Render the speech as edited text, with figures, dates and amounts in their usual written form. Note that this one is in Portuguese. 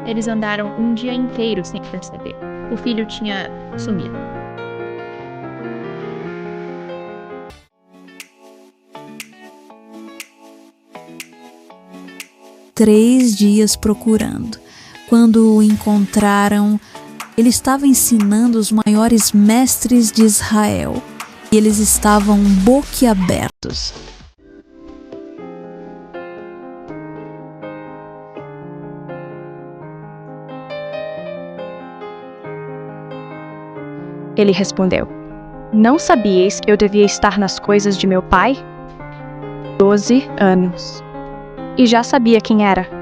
Eles andaram um dia inteiro sem perceber. O filho tinha sumido. Três dias procurando. Quando o encontraram, ele estava ensinando os maiores mestres de Israel. E eles estavam boquiabertos. Ele respondeu: Não sabíeis que eu devia estar nas coisas de meu pai? 12 anos. E já sabia quem era.